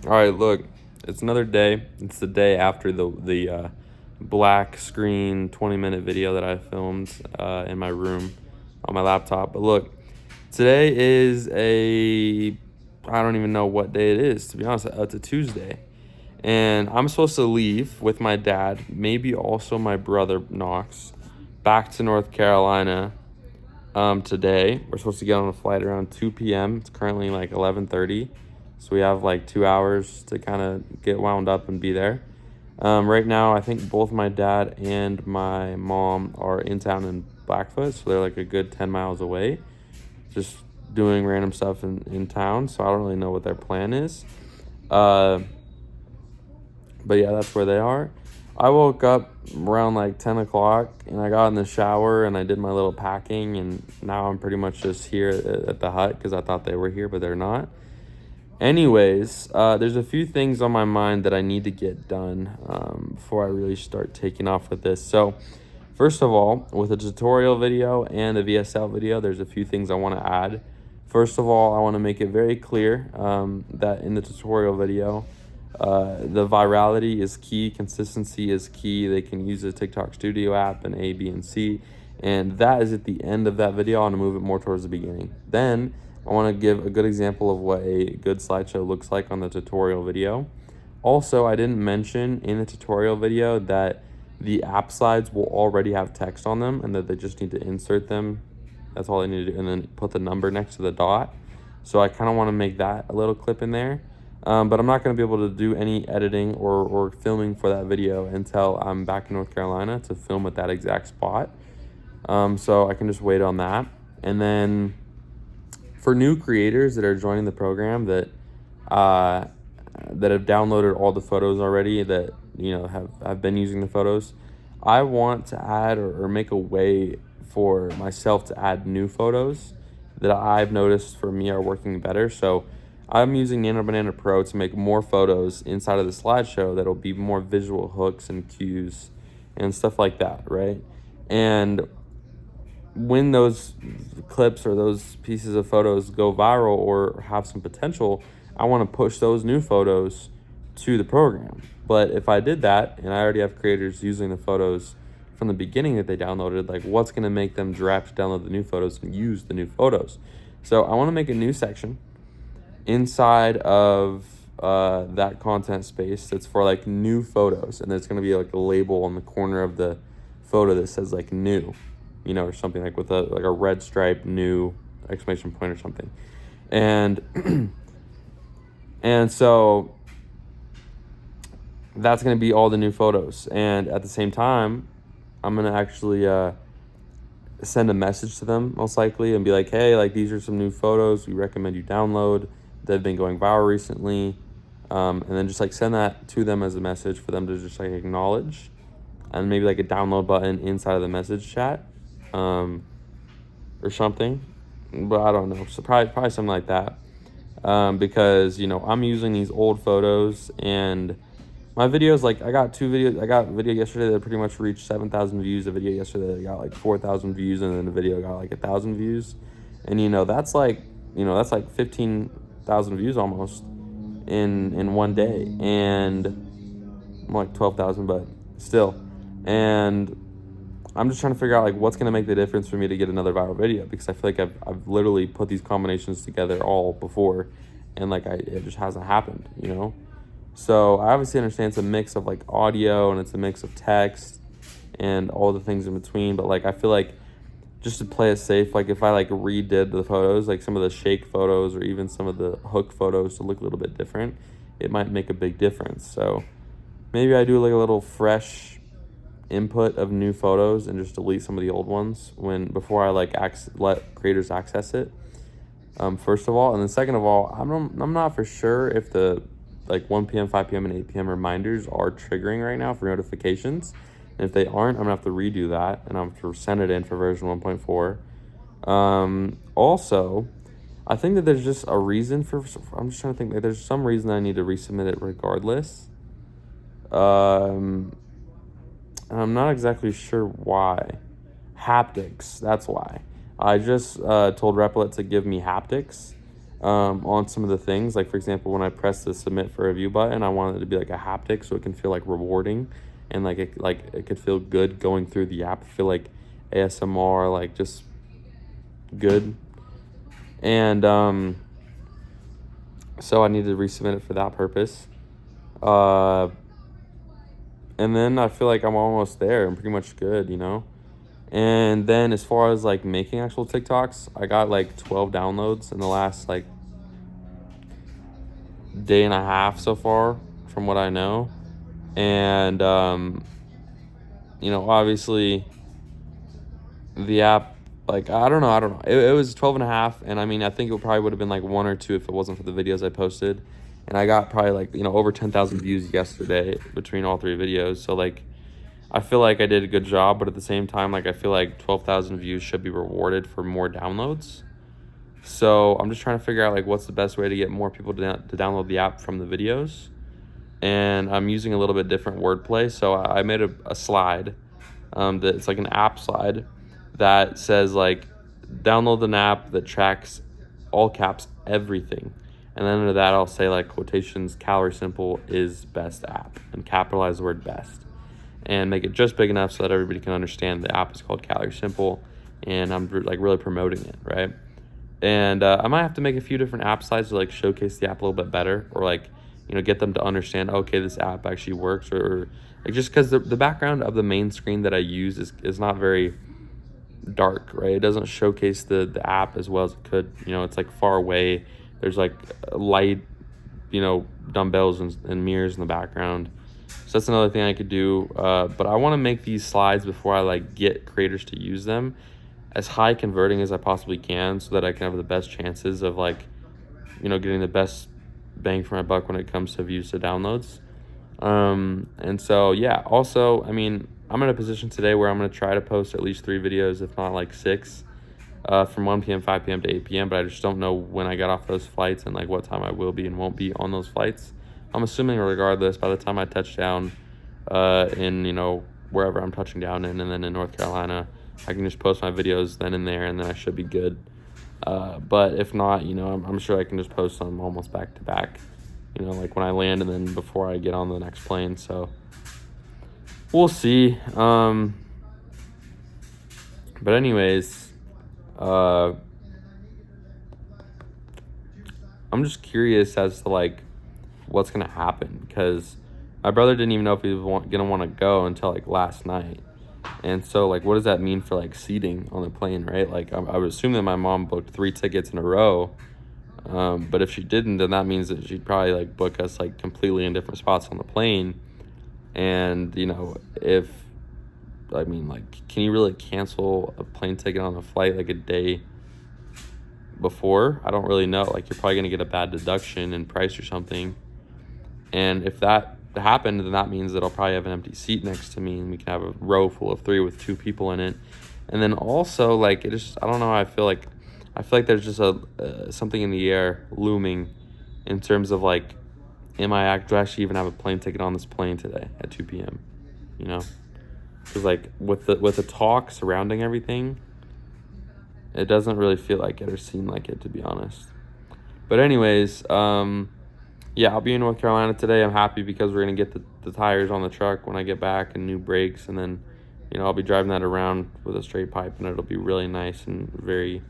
All right, look, it's another day. It's the day after the black screen 20-minute video that I filmed in my room on my laptop. But look, today is I don't even know what day it is, to be honest. It's a Tuesday. And I'm supposed to leave with my dad, maybe also my brother Knox, back to North Carolina today. We're supposed to get on a flight around 2 p.m. It's currently like 11:30. So we have like 2 hours to kind of get wound up and be there. Right now, I think both my dad and my mom are in town in Blackfoot. So they're like a good 10 miles away, just doing random stuff in town. So I don't really know what their plan is. But yeah, that's where they are. I woke up around like 10 o'clock and I got in the shower and I did my little packing. And now I'm pretty much just here at the hut because I thought they were here, but they're not. Anyways, there's a few things on my mind that I need to get done before I really start taking off with this. So, first of all, with a tutorial video and a VSL video, there's a few things I want to add. First of all, I want to make it very clear that in the tutorial video, the virality is key, consistency is key. They can use the TikTok Studio app and A, B, and C. And that is at the end of that video. I want to move it more towards the beginning. Then I want to give a good example of what a good slideshow looks like on the tutorial video. Also, I didn't mention in the tutorial video that the app slides will already have text on them and that they just need to insert them. That's all they need to do, and then put the number next to the dot. So I kind of want to make that a little clip in there. But I'm not going to be able to do any editing or filming for that video until I'm back in North Carolina to film at that exact spot. So I can just wait on that. And then for new creators that are joining the program that have downloaded all the photos already, that have been using the photos, I want to add or make a way for myself to add new photos that I've noticed for me are working better. So I'm using Nano Banana Pro to make more photos inside of the slideshow that'll be more visual hooks and cues and stuff like that, right? And when those clips or those pieces of photos go viral or have some potential, I want to push those new photos to the program. But if I did that and I already have creators using the photos from the beginning that they downloaded, like what's going to make them direct download the new photos and use the new photos? So I want to make a new section inside of that content space that's for like new photos, and there's going to be like a label on the corner of the photo that says like new, or something like with a red stripe, new exclamation point or something. And and so that's going to be all the new photos. And at the same time, I'm going to actually send a message to them most likely and be like, hey, like these are some new photos we recommend you download. They've been going viral recently. And then just like send that to them as a message for them to just like acknowledge, and maybe like a download button inside of the message chat or something. But I don't know. So probably something like that. Because, I'm using these old photos and my videos, like I got a video yesterday that pretty much reached 7,000 views. A video yesterday that got like 4,000 views, and then the video got like 1,000 views. And that's like 15,000 views almost in one day, and more like 12,000, but still. And I'm just trying to figure out like what's gonna make the difference for me to get another viral video, because I feel like I've literally put these combinations together all before, and like it just hasn't happened, So I obviously understand it's a mix of like audio and it's a mix of text and all the things in between, but like I feel like just to play it safe, like if I like redid the photos, like some of the shake photos or even some of the hook photos to look a little bit different, it might make a big difference. So maybe I do like a little fresh input of new photos and just delete some of the old ones before I like let creators access it. First of all, and then second of all, I'm not for sure if the like 1 p.m., 5 p.m., and 8 p.m. reminders are triggering right now for notifications. And if they aren't, I'm going to have to redo that, and I'm going to send it in for version 1.4. Also, I think that there's just a reason I'm just trying to think, like there's some reason I need to resubmit it regardless. And I'm not exactly sure why. Haptics, that's why. I just told Replit to give me haptics. on some of the things. Like, for example, when I press the submit for review button, I wanted it to be like a haptic so it can feel like rewarding, and like it could feel good going through the app, feel like ASMR, like just good. And so I needed to resubmit it for that purpose. And then I feel like I'm almost there. I'm pretty much good, you know? And then as far as like making actual TikToks, I got like 12 downloads in the last like day and a half so far, from what I know. And, you know, obviously the app, like, I don't know. It was 12 and a half. And I mean, I think it probably would have been like one or two if it wasn't for the videos I posted. And I got probably like, you know, over 10,000 views yesterday between all three videos. So like, I feel like I did a good job, but at the same time, like, I feel like 12,000 views should be rewarded for more downloads. So I'm just trying to figure out like what's the best way to get more people to download the app from the videos. And I'm using a little bit different wordplay. So I made a slide that it's like an app slide that says like download an app that tracks all caps everything. And then under that, I'll say like quotations, Calorie Simple is best app, and capitalize the word best, and make it just big enough so that everybody can understand the app is called Calorie Simple, and I'm like really promoting it, right? And I might have to make a few different app slides to like showcase the app a little bit better, or like, you know, get them to understand, okay, this app actually works, or like, just because the background of the main screen that I use is not very dark, right? It doesn't showcase the app as well as it could. You know, it's like far away. There's like light, you know, dumbbells and mirrors in the background. So that's another thing I could do. But I want to make these slides before I like get creators to use them as high converting as I possibly can, so that I can have the best chances of like, you know, getting the best bang for my buck when it comes to views to downloads. And so, yeah, also, I mean, I'm in a position today where I'm going to try to post at least 3 videos, if not like 6, from 1 p.m., 5 p.m. to 8 p.m. But I just don't know when I get off those flights and like what time I will be and won't be on those flights. I'm assuming regardless, by the time I touch down in, you know, wherever I'm touching down in, and then in North Carolina, I can just post my videos then and there, and then I should be good. But if not, you know, I'm sure I can just post them almost back to back, you know, like when I land and then before I get on the next plane. So we'll see. But anyways, I'm just curious as to like what's gonna happen, because my brother didn't even know if he was gonna want to go until like last night. And so like, what does that mean for like seating on the plane, right? Like, I would assume that my mom booked 3 tickets in a row. But if she didn't, then that means that she'd probably like book us like completely in different spots on the plane. And, you know, like, can you really cancel a plane ticket on a flight like a day before? I don't really know. Like, you're probably going to get a bad deduction in price or something. And if that happened, then that means that I'll probably have an empty seat next to me, and we can have a row full of 3 with 2 people in it. And then also, like, I don't know how I feel like there's just something in the air looming in terms of like, do I actually even have a plane ticket on this plane today at 2 p.m., you know? Because like with the talk surrounding everything, it doesn't really feel like it or seem like it, to be honest. But anyways, yeah, I'll be in North Carolina today. I'm happy because we're going to get the tires on the truck when I get back and new brakes. And then, you know, I'll be driving that around with a straight pipe, and it'll be really nice and very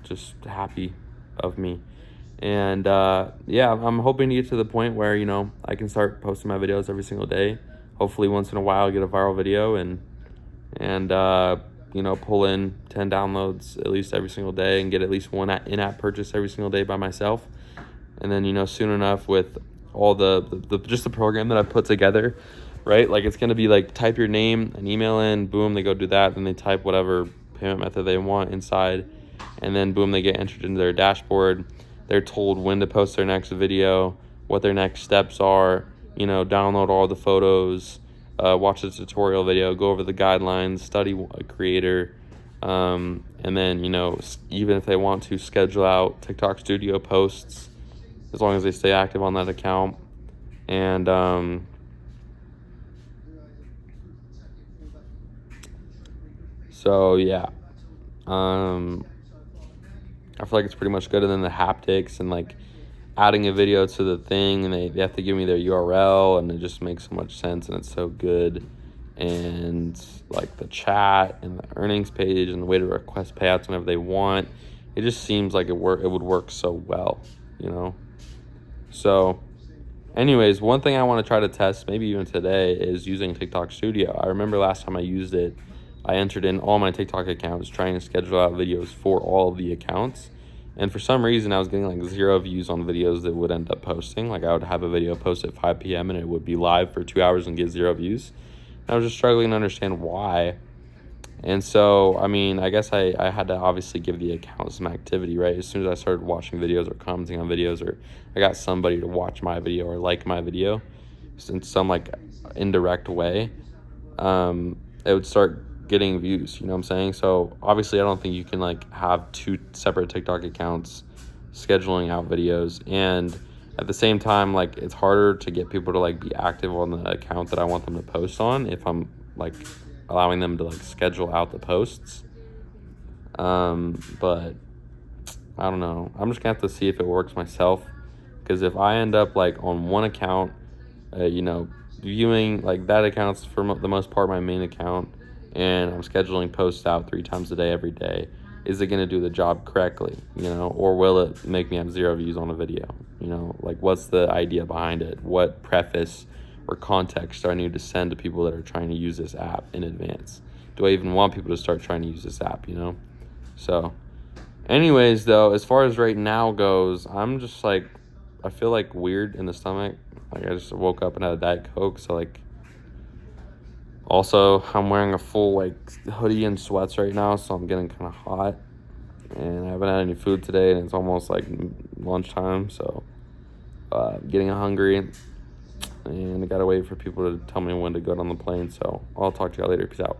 just happy of me. And, yeah, I'm hoping to get to the point where, you know, I can start posting my videos every single day. Hopefully once in a while get a viral video and you know, pull in 10 downloads at least every single day, and get at least one in-app purchase every single day by myself. And then, you know, soon enough, with all the just the program that I've put together, right? Like, it's going to be like, type your name and email in, boom, they go do that. Then they type whatever payment method they want inside, and then boom, they get entered into their dashboard. They're told when to post their next video, what their next steps are, you know, download all the photos, watch the tutorial video, go over the guidelines, study a creator, and then, you know, even if they want to schedule out TikTok Studio posts, as long as they stay active on that account. And so yeah, I I feel like it's pretty much good. And then the haptics and like adding a video to the thing, and they have to give me their URL, and it just makes so much sense, and it's so good. And like the chat and the earnings page and the way to request payouts whenever they want, it just seems like it would work so well, you know. So anyways, one thing I want to try to test, maybe even today, is using TikTok Studio. I remember last time I used it, I entered in all my TikTok accounts trying to schedule out videos for all of the accounts. And for some reason, I was getting like 0 views on videos that would end up posting. Like I would have a video post at 5 p.m. and it would be live for 2 hours and get 0 views. And I was just struggling to understand why. And so, I mean, I guess I had to obviously give the account some activity, right? As soon as I started watching videos or commenting on videos, or I got somebody to watch my video or like my video in some like indirect way, it would start getting views, you know what I'm saying? So obviously I don't think you can like have 2 separate TikTok accounts scheduling out videos, and at the same time, like it's harder to get people to like be active on the account that I want them to post on if I'm like allowing them to like schedule out the posts. But I don't know, I'm just gonna have to see if it works myself, because if I end up like on one account, you know, viewing like that account's for the most part my main account, and I'm scheduling posts out 3 times a day every day, is it going to do the job correctly, you know, or will it make me have 0 views on a video? You know, like what's the idea behind it? What preface or context do I need to send to people that are trying to use this app in advance? Do I even want people to start trying to use this app, you know? So anyways, though, as far as right now goes, I'm just like, I feel like weird in the stomach. Like I just woke up and had a Diet Coke, so like, also I'm wearing a full like hoodie and sweats right now, so I'm getting kind of hot, and I haven't had any food today, and it's almost like lunchtime, so getting hungry, and I gotta wait for people to tell me when to go on the plane. So I'll talk to y'all later. Peace out.